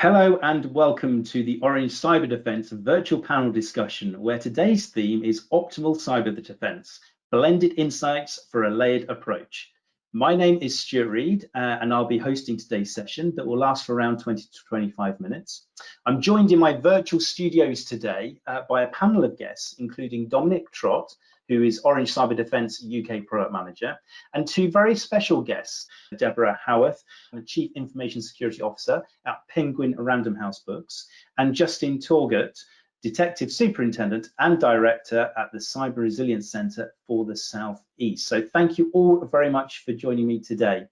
Hello and welcome to the Orange Cyberdefense virtual panel discussion, where today's theme is Optimal Cyber Defense, Blended Insights for a Layered Approach. My name is Stuart Reed and I'll be hosting today's session that will last for around 20 to 25 minutes. I'm joined in my virtual studios today by a panel of guests, including Dominic Trott, who is Orange Cyberdefense UK Product Manager, and two very special guests, Deborah Haworth, Chief Information Security Officer at Penguin Random House Books, and Justin Torgout, Detective Superintendent and Director at the Cyber Resilience Centre for the Southeast. So thank you all very much for joining me today.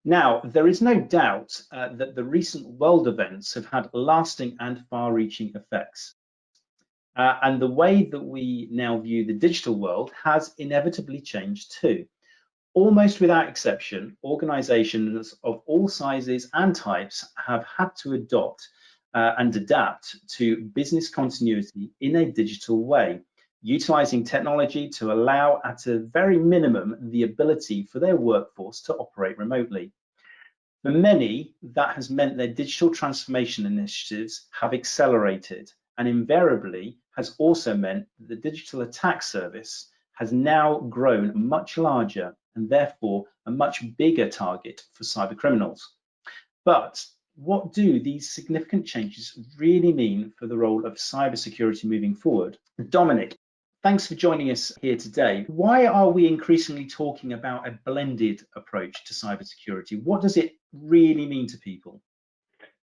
Now, there is no doubt that the recent world events have had lasting and far-reaching effects. And the way that we now view the digital world has inevitably changed too. Almost without exception, organizations of all sizes and types have had to adopt and adapt to business continuity in a digital way, utilizing technology to allow at a very minimum the ability for their workforce to operate remotely. For many, that has meant their digital transformation initiatives have accelerated, and invariably has also meant that the digital attack service has now grown much larger and therefore a much bigger target for cyber criminals. But what do these significant changes really mean for the role of cybersecurity moving forward? Dominic, thanks for joining us here today. Why are we increasingly talking about a blended approach to cybersecurity? What does it really mean to people?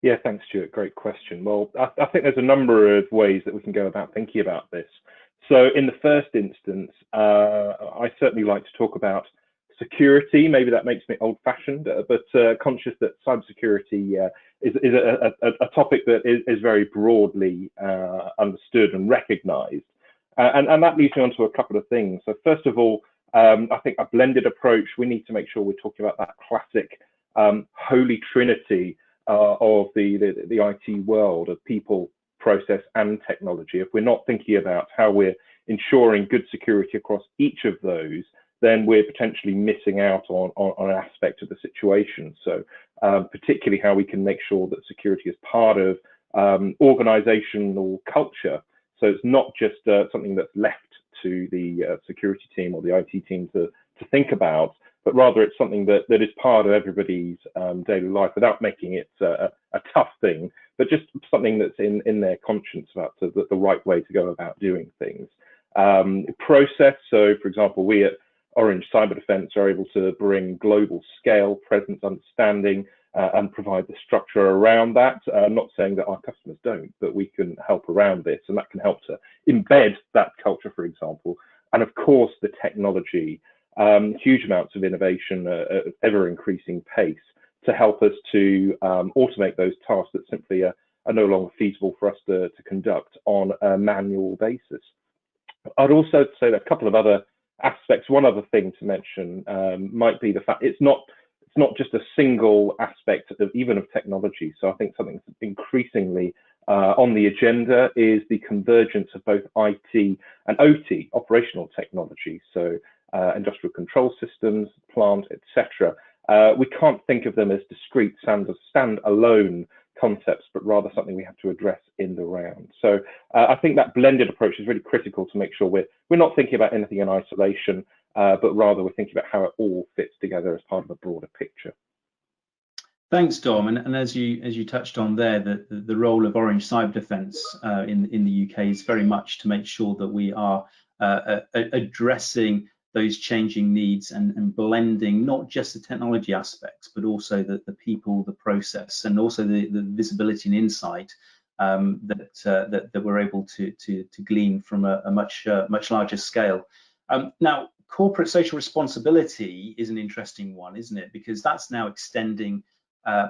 Yeah, thanks, Stuart. Great question. Well, I think there's a number of ways that we can go about thinking about this. So in the first instance, I certainly like to talk about security. Maybe that makes me old-fashioned, but conscious that cybersecurity is a topic that is very broadly understood and recognized. And that leads me on to a couple of things. So first of all, I think a blended approach, we need to make sure we're talking about that classic holy trinity of the IT world of people, process, and technology. If we're not thinking about how we're ensuring good security across each of those, then we're potentially missing out on an aspect of the situation. So particularly how we can make sure that security is part of organizational culture. So it's not just something that's left to the security team or the IT team to think about, but rather it's something that is part of everybody's daily life without making it a tough thing, but just something that's in their conscience about the right way to go about doing things. Process, so for example, we at Orange Cyberdefense are able to bring global scale, presence, understanding, and provide the structure around that. I'm not saying that our customers don't, but we can help around this, and that can help to embed that culture, for example. And of course, the technology, huge amounts of innovation at ever increasing pace to help us to automate those tasks that simply are no longer feasible for us to conduct on a manual basis. I'd also say that a couple of other aspects. One other thing to mention might be the fact it's not just a single aspect of even of technology. So I think something that's increasingly on the agenda is the convergence of both IT and OT, operational technology. So industrial control systems, plant, etc. We can't think of them as discrete stand-alone concepts, but rather something we have to address in the round. So I think that blended approach is really critical to make sure we're not thinking about anything in isolation, but rather we're thinking about how it all fits together as part of a broader picture. Thanks, Dom. And as you touched on there, the role of Orange Cyberdefense in the UK is very much to make sure that we are addressing those changing needs and blending not just the technology aspects, but also the people, the process, and also the visibility and insight that we're able to glean from a much larger scale. Now, corporate social responsibility is an interesting one, isn't it? Because that's now extending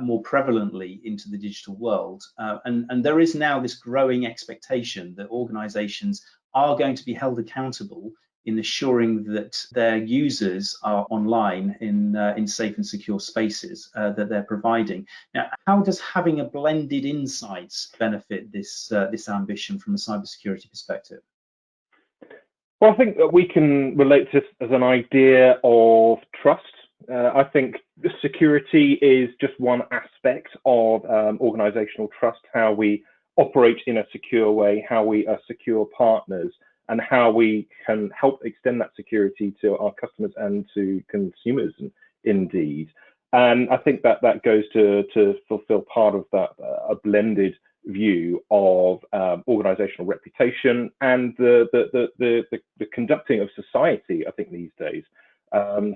more prevalently into the digital world. And there is now this growing expectation that organizations are going to be held accountable in assuring that their users are online in safe and secure spaces that they're providing. Now, how does having a blended insights benefit this ambition from a cybersecurity perspective? Well, I think that we can relate to this as an idea of trust I think security is just one aspect of organizational trust, how we operate in a secure way, how we are secure partners, and how we can help extend that security to our customers and to consumers indeed. And I think that goes to fulfill part of that, a blended view of organizational reputation and the conducting of society. I think these days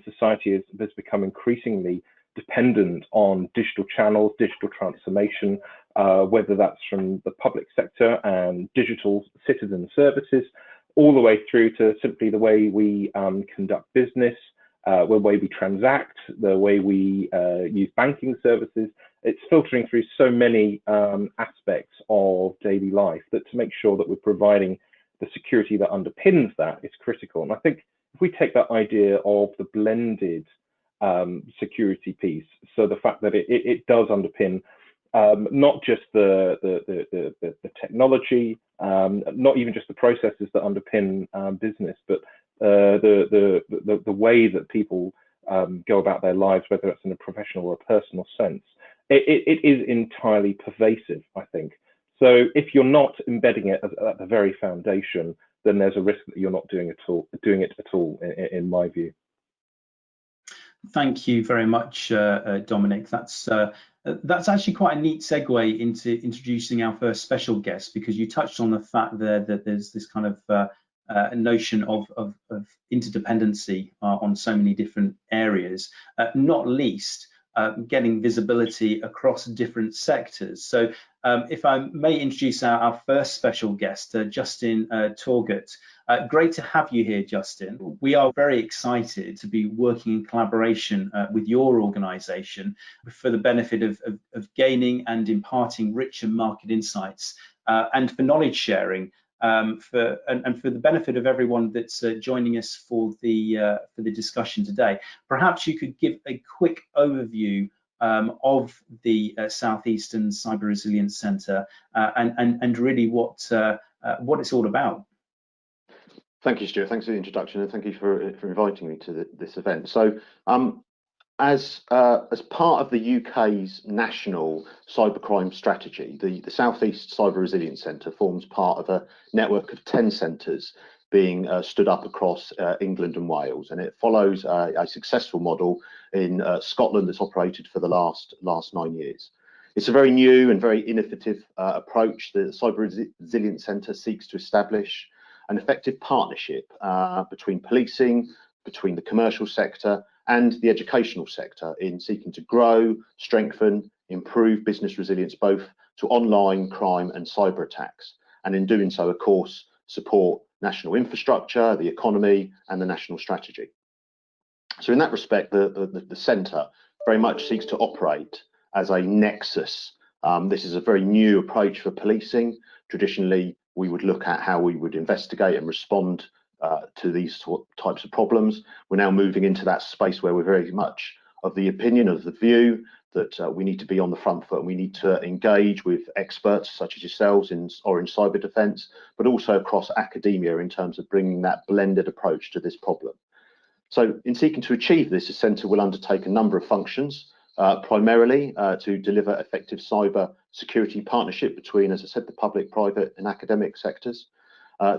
society has become increasingly dependent on digital channels, digital transformation, whether that's from the public sector and digital citizen services, all the way through to simply the way we conduct business, the way we transact, the way we use banking services. It's filtering through so many aspects of daily life that to make sure that we're providing the security that underpins that is critical. And I think if we take that idea of the blended security piece, so the fact that it does underpin not just the technology, not even just the processes that underpin business, but the way that people go about their lives, whether it's in a professional or a personal sense, it is entirely pervasive, I think. So if you're not embedding it at the very foundation, then there's a risk that you're not doing it at all, in my view. Thank you very much, Dominic. That's actually quite a neat segue into introducing our first special guest, because you touched on the fact there that there's this kind of notion of interdependency on so many different areas, not least getting visibility across different sectors. So if I may introduce our first special guest, Justin Torgout. Great to have you here, Justin. We are very excited to be working in collaboration with your organisation for the benefit of gaining and imparting richer market insights and for knowledge sharing, and for the benefit of everyone that's joining us for the discussion today. Perhaps you could give a quick overview of the Southeastern Cyber Resilience Centre and really what it's all about. Thank you, Stuart. Thanks for the introduction, and thank you for inviting me to this event. So, as part of the UK's national cybercrime strategy, the South East Cyber Resilience Centre forms part of a network of 10 centres being stood up across England and Wales, and it follows a successful model in Scotland that's operated for the last 9 years. It's a very new and very innovative approach. The Cyber Resilience Centre seeks to establish an effective partnership between policing, between the commercial sector and the educational sector in seeking to grow, strengthen, improve business resilience both to online crime and cyber attacks, and in doing so, of course, support national infrastructure, the economy and the national strategy. So in that respect, the centre very much seeks to operate as a nexus. This is a very new approach for policing. Traditionally, we would look at how we would investigate and respond to these types of problems. We're now moving into that space where we're very much of the opinion, of the view that we need to be on the front foot and we need to engage with experts such as yourselves in cyber defence, but also across academia in terms of bringing that blended approach to this problem. So in seeking to achieve this, the centre will undertake a number of functions, primarily to deliver effective cyber security partnership between, as I said, the public, private and academic sectors,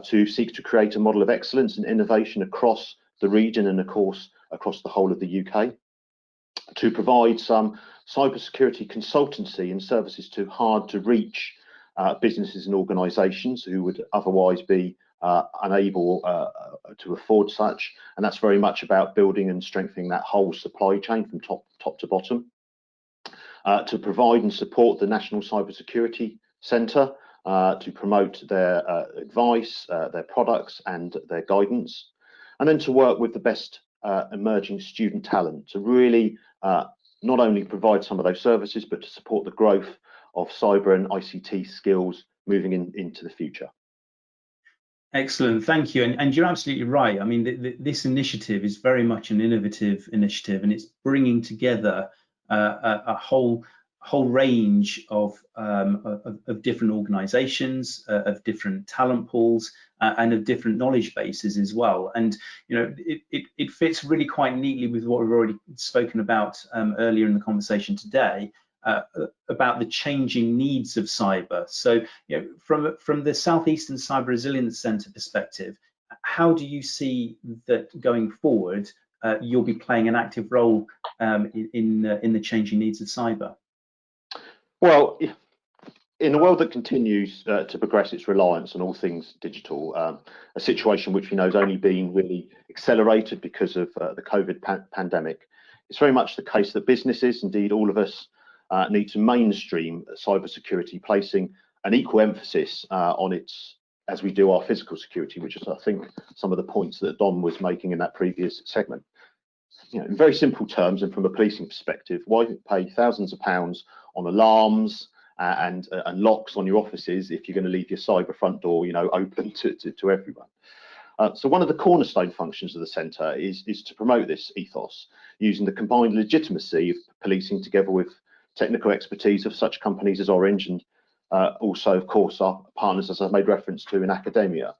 to seek to create a model of excellence and innovation across the region and, of course, across the whole of the UK, to provide some cybersecurity consultancy and services to hard-to-reach businesses and organisations who would otherwise be unable to afford such, and that's very much about building and strengthening that whole supply chain from top to bottom, to provide and support the National Cybersecurity Centre to promote their advice, their products and their guidance, and then to work with the best emerging student talent to really not only provide some of those services, but to support the growth of cyber and ICT skills moving into the future. Excellent, thank you. And you're absolutely right. I mean, this initiative is very much an innovative initiative, and it's bringing together a whole whole range of different organizations, of different talent pools, and of different knowledge bases as well. And it fits really quite neatly with what we've already spoken about earlier in the conversation today, about the changing needs of cyber. So from the Southeastern Cyber Resilience Centre perspective, how do you see that going forward you'll be playing an active role in the changing needs of cyber? Well, in a world that continues to progress its reliance on all things digital, a situation which we know has only been really accelerated because of the COVID pandemic, it's very much the case that businesses, indeed all of us, need to mainstream cybersecurity, placing an equal emphasis on its, as we do our physical security, which is, I think, some of the points that Don was making in that previous segment. In very simple terms, and from a policing perspective, why pay thousands of pounds on alarms and locks on your offices if you're going to leave your cyber front door, open to everyone? So one of the cornerstone functions of the centre is to promote this ethos, using the combined legitimacy of policing together with technical expertise of such companies as Orange, and also, of course, our partners, as I've made reference to, in academia,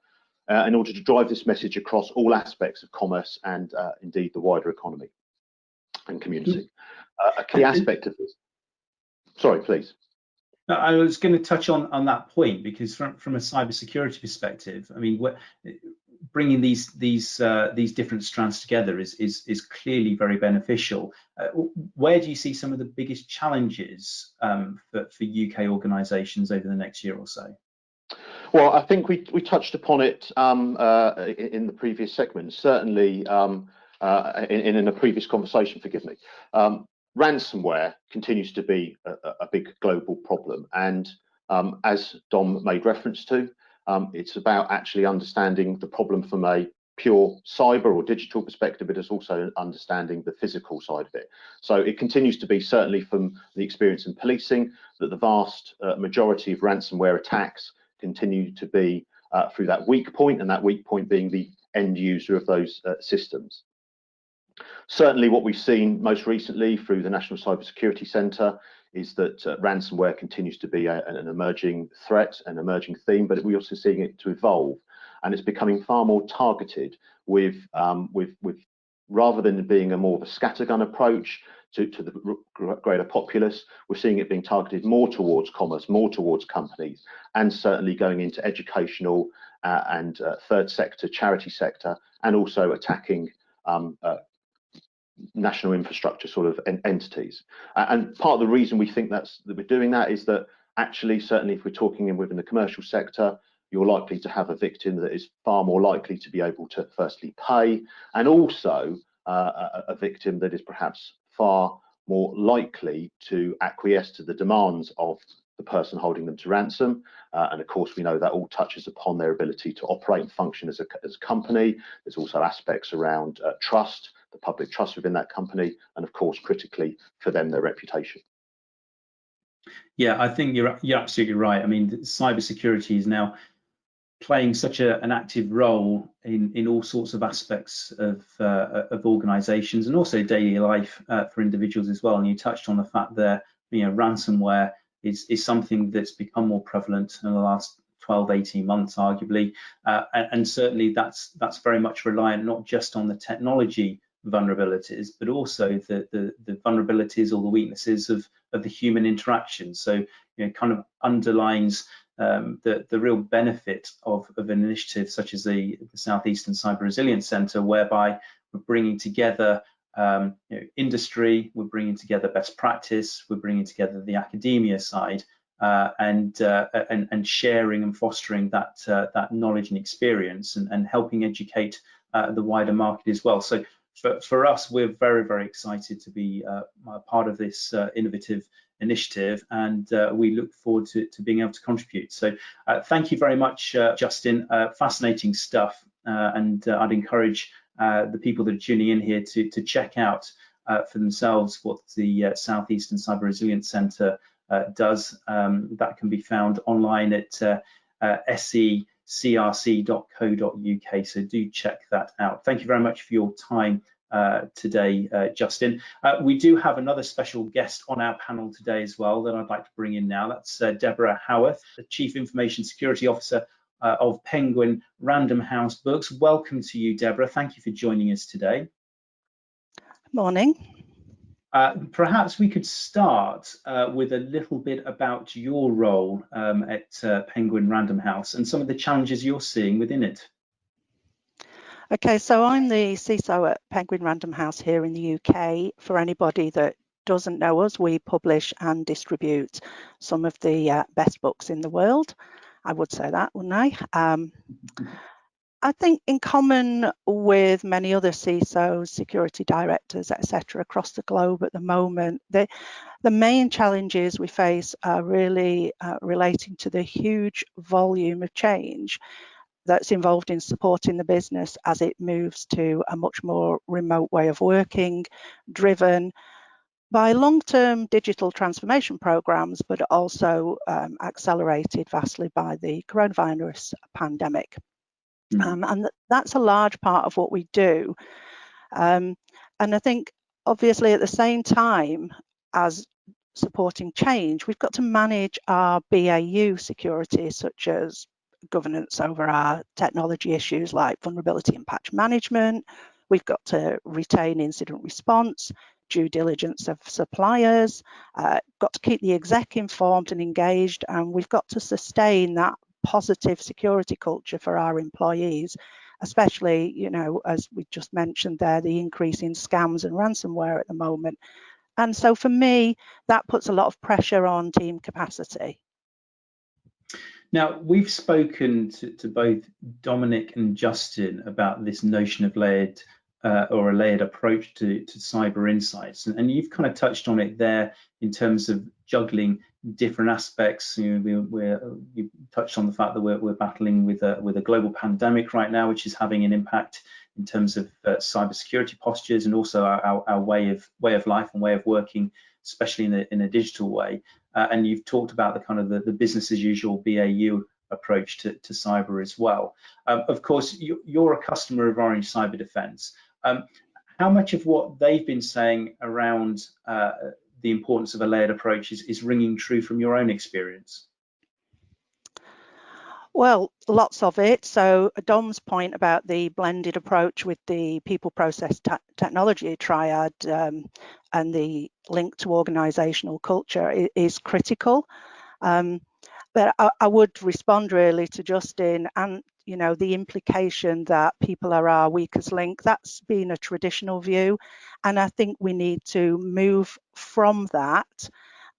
in order to drive this message across all aspects of commerce and indeed the wider economy and community. A key aspect of this. Sorry, please. I was going to touch on that point, because from a cybersecurity perspective, I mean, bringing these different strands together is clearly very beneficial. Where do you see some of the biggest challenges for UK organisations over the next year or so? Well, I think we touched upon it in the previous segment, certainly in a previous conversation, forgive me. Ransomware continues to be a big global problem, and as Dom made reference to, it's about actually understanding the problem from a pure cyber or digital perspective, but it's also understanding the physical side of it. So it continues to be, certainly from the experience in policing, that the vast majority of ransomware attacks continue to be through that weak point, and that weak point being the end user of those systems. Certainly what we've seen most recently through the National Cybersecurity Centre is that ransomware continues to be an emerging threat, an emerging theme, but we're also seeing it to evolve, and it's becoming far more targeted with rather than being a more of a scattergun approach to the greater populace, we're seeing it being targeted more towards commerce, more towards companies, and certainly going into educational and third sector, charity sector, and also attacking national infrastructure sort of entities. And part of the reason we think that we're doing that is that actually, certainly if we're talking within the commercial sector, you're likely to have a victim that is far more likely to be able to firstly pay, and also a victim that is perhaps far more likely to acquiesce to the demands of the person holding them to ransom. And of course, we know that all touches upon their ability to operate and function as a company. There's also aspects around trust, the public trust within that company, and of course, critically for them, their reputation. Yeah, I think you're absolutely right. I mean, cybersecurity is now playing such an active role in all sorts of aspects of organisations, and also daily life for individuals as well. And you touched on the fact that ransomware is something that's become more prevalent in the last 12, 18 months, arguably, and certainly that's very much reliant not just on the technology vulnerabilities, but also the vulnerabilities or the weaknesses of the human interaction. So kind of underlines the real benefit of an initiative such as the Southeastern Cyber Resilience Centre, whereby we're bringing together industry, we're bringing together best practice, we're bringing together the academia side, and sharing and fostering that knowledge and experience, and helping educate the wider market as well. So for us, we're very, very excited to be part of this innovative initiative, and we look forward to being able to contribute. So thank you very much, Justin. Fascinating stuff, and I'd encourage the people that are tuning in here to check out for themselves what the Southeastern Cyber Resilience Centre does. That can be found online at secrc.co.uk, so do check that out. Thank you very much for your time today, Justin. We do have another special guest on our panel today as well that I'd like to bring in now. That's Deborah Haworth, the Chief Information Security Officer of Penguin Random House Books. Welcome to you, Deborah. Thank you for joining us today. Morning. Perhaps we could start with a little bit about your role at Penguin Random House and some of the challenges you're seeing within it. Okay, so I'm the CISO at Penguin Random House here in the UK. For anybody that doesn't know us, we publish and distribute some of the best books in the world. I would say that, wouldn't I? I think in common with many other CISOs, security directors, etc., across the globe at the moment, the main challenges we face are really relating to the huge volume of change that's involved in supporting the business as it moves to a much more remote way of working, driven by long-term digital transformation programs, but also accelerated vastly by the coronavirus pandemic. And that's a large part of what we do. And I think obviously at the same time as supporting change, we've got to manage our BAU security, such as governance over our technology issues like vulnerability and patch management. We've got to retain incident response, due diligence of suppliers, got to keep the exec informed and engaged, and we've got to sustain that positive security culture for our employees, especially, you know, as we just mentioned there, the increase in scams and ransomware at the moment. And so for me, that puts a lot of pressure on team capacity. Now, we've spoken to both Dominic and Justin about this notion of layered or a layered approach to cyber insights, and you've kind of touched on it there in terms of juggling different aspects. You know, you touched on the fact that we're battling with a global pandemic right now, which is having an impact in terms of cybersecurity postures and also our way of life and way of working, especially in a digital way. And you've talked about the kind of the business as usual BAU approach to cyber as well. Of course, you're a customer of Orange Cyberdefense. How much of what they've been saying around the importance of a layered approach is ringing true from your own experience? Well, lots of it. So Dom's point about the blended approach with the people, process, technology triad and the link to organizational culture is critical. But I would respond really to Justin and, you know, the implication that people are our weakest link. That's been a traditional view. And I think we need to move from that.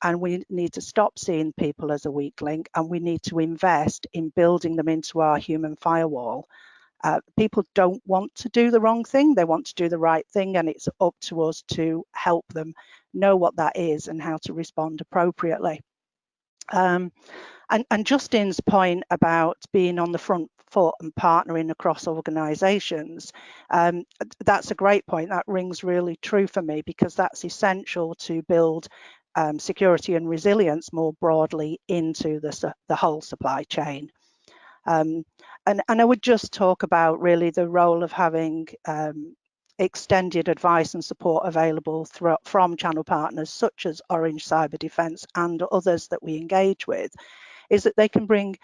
And we need to stop seeing people as a weak link, and we need to invest in building them into our human firewall. People don't want to do the wrong thing, they want to do the right thing, and it's up to us to help them know what that is and how to respond appropriately. And Justin's point about being on the front foot and partnering across organizations, that's a great point. That rings really true for me, because that's essential to build security and resilience more broadly into the whole supply chain. And I would just talk about really the role of having extended advice and support available from channel partners such as Orange Cyberdefense and others that we engage with, is that they can bring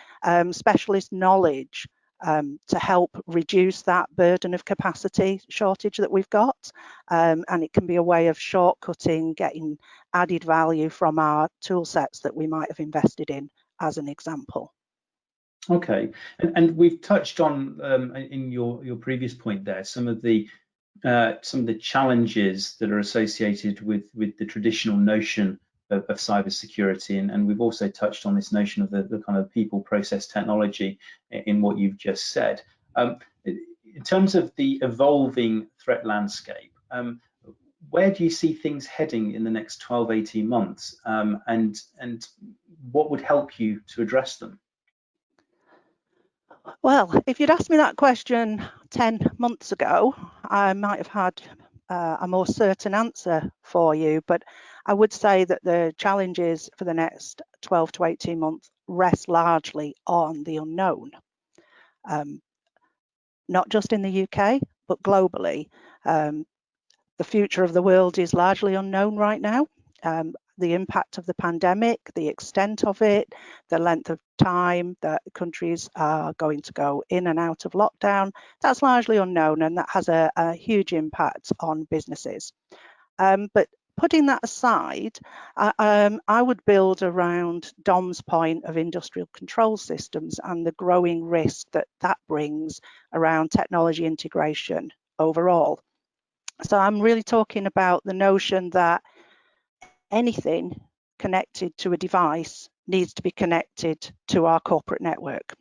specialist knowledge to help reduce that burden of capacity shortage that we've got. And it can be a way of shortcutting, getting added value from our tool sets that we might have invested in, as an example. Okay, and we've touched on in your previous point there some of the challenges that are associated with the traditional notion of cybersecurity, and we've also touched on this notion of the kind of people, process, technology in what you've just said. In terms of the evolving threat landscape, where do you see things heading in the next 12-18 months, and what would help you to address them? Well, if you'd asked me that question 10 months ago, I might have had a more certain answer for you, but I would say that the challenges for the next 12 to 18 months rest largely on the unknown, not just in the UK, but globally. The future of the world is largely unknown right now. The impact of the pandemic, the extent of it, the length of time that countries are going to go in and out of lockdown, that's largely unknown, and that has a huge impact on businesses. But putting that aside, I would build around Dom's point of industrial control systems and the growing risk that that brings around technology integration overall. So I'm really talking about the notion that anything connected to a device needs to be connected to our corporate network,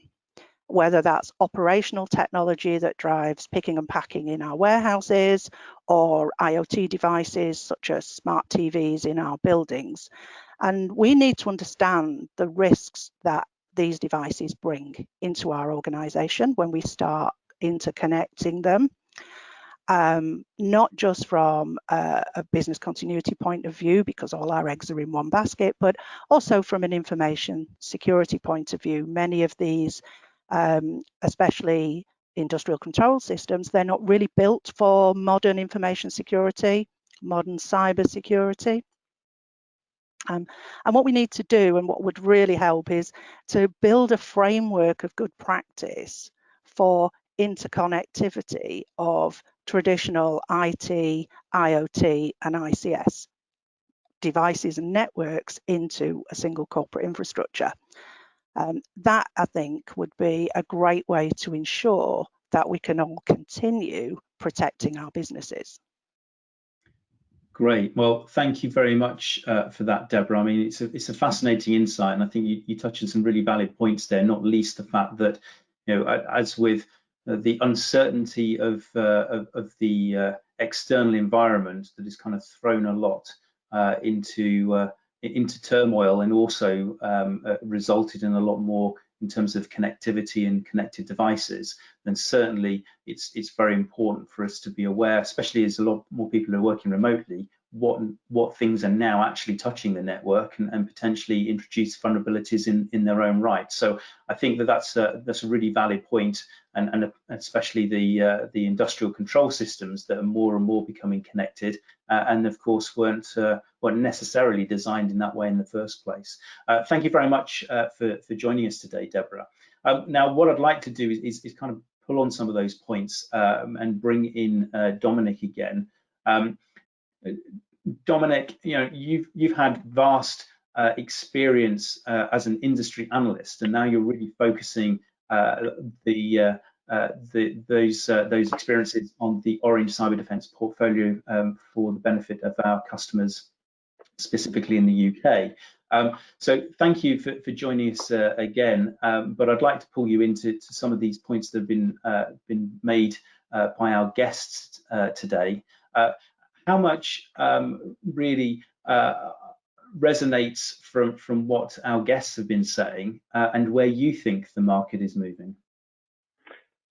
whether that's operational technology that drives picking and packing in our warehouses, or IoT devices such as smart TVs in our buildings. And we need to understand the risks that these devices bring into our organization when we start interconnecting them. Not just from a business continuity point of view, because all our eggs are in one basket, but also from an information security point of view. Many of these, especially industrial control systems, they're not really built for modern information security, modern cyber security. And what we need to do, and what would really help, is to build a framework of good practice for interconnectivity of traditional IT, IoT, and ICS devices and networks into a single corporate infrastructure. That, I think, would be a great way to ensure that we can all continue protecting our businesses. Great. Well, thank you very much for that, Deborah. I mean, it's a fascinating insight, and I think you touched on some really valid points there. Not least the fact that, you know, as with the uncertainty of the external environment, that has kind of thrown a lot into turmoil, and also resulted in a lot more in terms of connectivity and connected devices, then certainly it's very important for us to be aware, especially as a lot more people are working remotely, what things are now actually touching the network, and potentially introduce vulnerabilities in their own right. So I think that's a really valid point, and especially the industrial control systems that are more and more becoming connected, and of course weren't necessarily designed in that way in the first place. Thank you very much for joining us today, Deborah. Now, what I'd like to do is kind of pull on some of those points and bring in Dominic again. Dominic, you know, you've had vast experience as an industry analyst, and now you're really focusing those experiences on the Orange Cyberdefense portfolio for the benefit of our customers, specifically in the UK. So thank you for joining us again, but I'd like to pull you into some of these points that have been made by our guests today. How much really resonates from what our guests have been saying, and where you think the market is moving?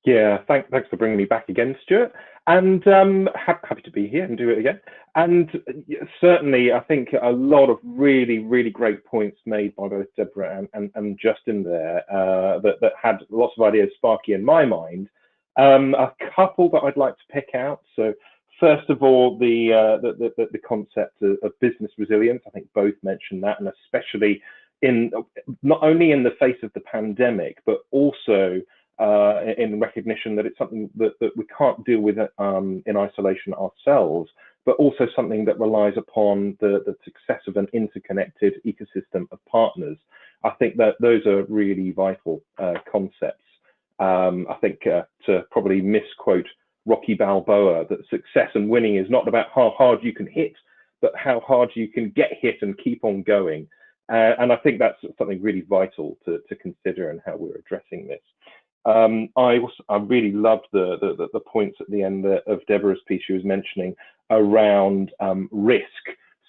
Yeah, thanks for bringing me back again, Stuart. And happy to be here and do it again. And certainly, I think a lot of really great points made by both Deborah and Justin there that had lots of ideas sparky in my mind. A couple that I'd like to pick out. So first of all, the concept of business resilience. I think both mentioned that, and especially not only in the face of the pandemic, but also in recognition that it's something that we can't deal with in isolation ourselves, but also something that relies upon the success of an interconnected ecosystem of partners. I think that those are really vital concepts. I think to probably misquote Rocky Balboa, that success and winning is not about how hard you can hit, but how hard you can get hit and keep on going. And I think that's something really vital to consider in how we're addressing this. I really loved the points at the end of Deborah's piece. She was mentioning around risk.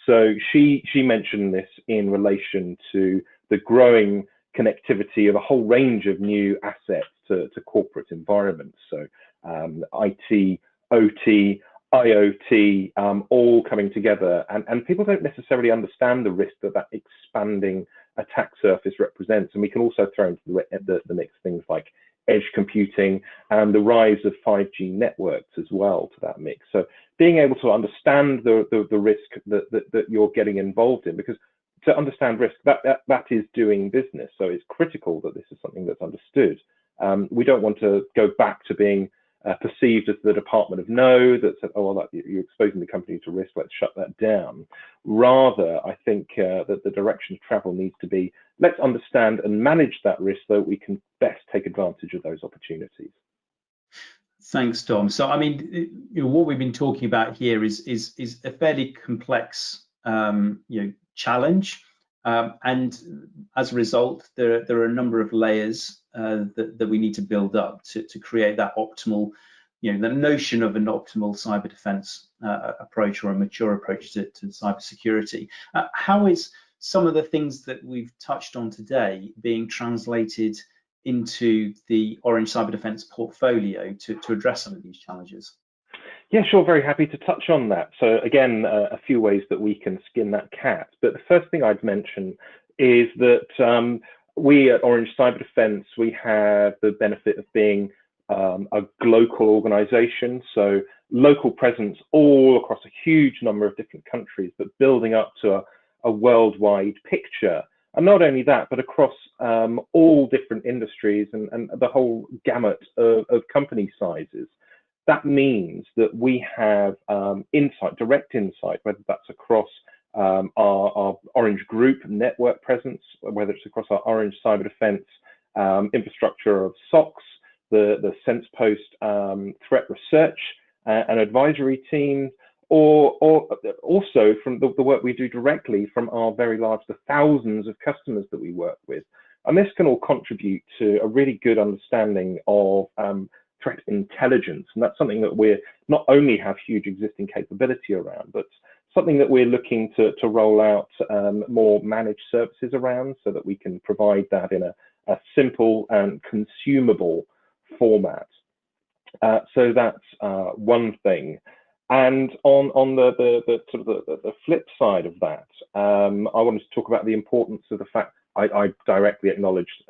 So she mentioned this in relation to the growing connectivity of a whole range of new assets to corporate environments. So IT, OT, IoT, all coming together, and people don't necessarily understand the risk that expanding attack surface represents. And we can also throw into the mix things like edge computing, and the rise of 5G networks as well to that mix. So being able to understand the risk that you're getting involved in, because to understand risk, that is doing business. So it's critical that this is something that's understood. We don't want to go back to being perceived as the department of no, that said, oh, well, you're exposing the company to risk, let's shut that down. Rather, I think that the direction of travel needs to be, let's understand and manage that risk so that we can best take advantage of those opportunities. Thanks, Dom. So, I mean, what we've been talking about here is a fairly complex, challenge, and as a result, there are a number of layers that we need to build up to create that optimal, the notion of an optimal cyber defense approach or a mature approach to cybersecurity. How is some of the things that we've touched on today being translated into the Orange Cyber Defense portfolio to address some of these challenges? Yeah, sure, very happy to touch on that. So again, a few ways that we can skin that cat. But the first thing I'd mention is that we at Orange Cyber Defense, we have the benefit of being a global organization. So local presence all across a huge number of different countries, but building up to a worldwide picture. And not only that, but across all different industries and the whole gamut of company sizes. That means that we have direct insight, whether that's across our Orange Group network presence, whether it's across our Orange Cyber Defense infrastructure of SOCs, the Sense Post threat research and advisory team, or also from the work we do directly from our very large, the thousands of customers that we work with. And this can all contribute to a really good understanding of threat intelligence. And that's something that we're not only have huge existing capability around, but something that we're looking to roll out more managed services around so that we can provide that in a simple and consumable format. So that's one thing. And on the flip side of that, I wanted to talk about the importance of the fact I directly acknowledged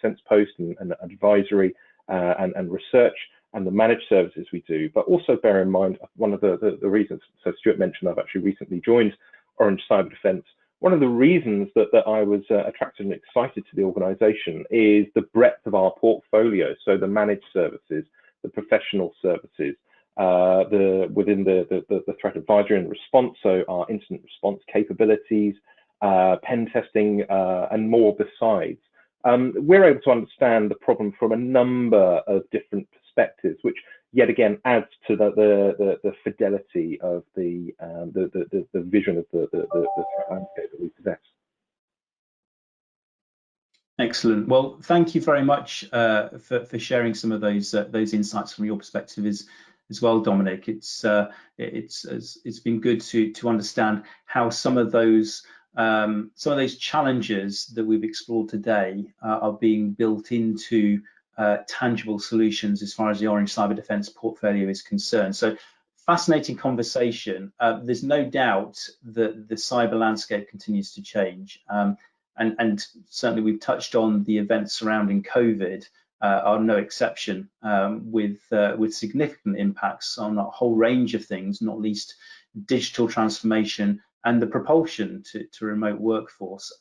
Sense Post and advisory and research and the managed services we do, but also bear in mind one of the reasons, so Stuart mentioned I've actually recently joined Orange Cyber Defense. One of the reasons that I was attracted and excited to the organization is the breadth of our portfolio. So the managed services, the professional services, within the threat advisory and response, so our incident response capabilities, pen testing, and more besides. We're able to understand the problem from a number of different perspectives, which yet again adds to the fidelity of the vision of the landscape that we possess. Excellent. Well, thank you very much for sharing some of those insights from your perspective as well, Dominic. It's been good to understand how some of those challenges that we've explored today are being built into tangible solutions as far as the Orange Cyber Defense portfolio is concerned. So fascinating conversation. There's no doubt that the cyber landscape continues to change. And certainly we've touched on the events surrounding COVID are no exception, with significant impacts on a whole range of things, not least digital transformation and the propulsion to remote workforce.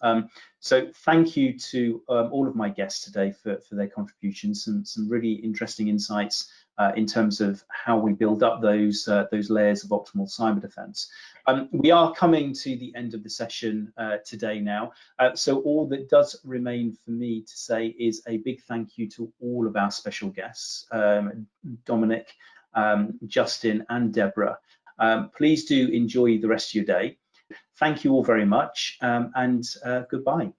So thank you to all of my guests today for their contributions, and some really interesting insights in terms of how we build up those layers of optimal cyber defense. We are coming to the end of the session today now, so all that does remain for me to say is a big thank you to all of our special guests, Dominic, Justin and Deborah. Please do enjoy the rest of your day. Thank you all very much, and goodbye.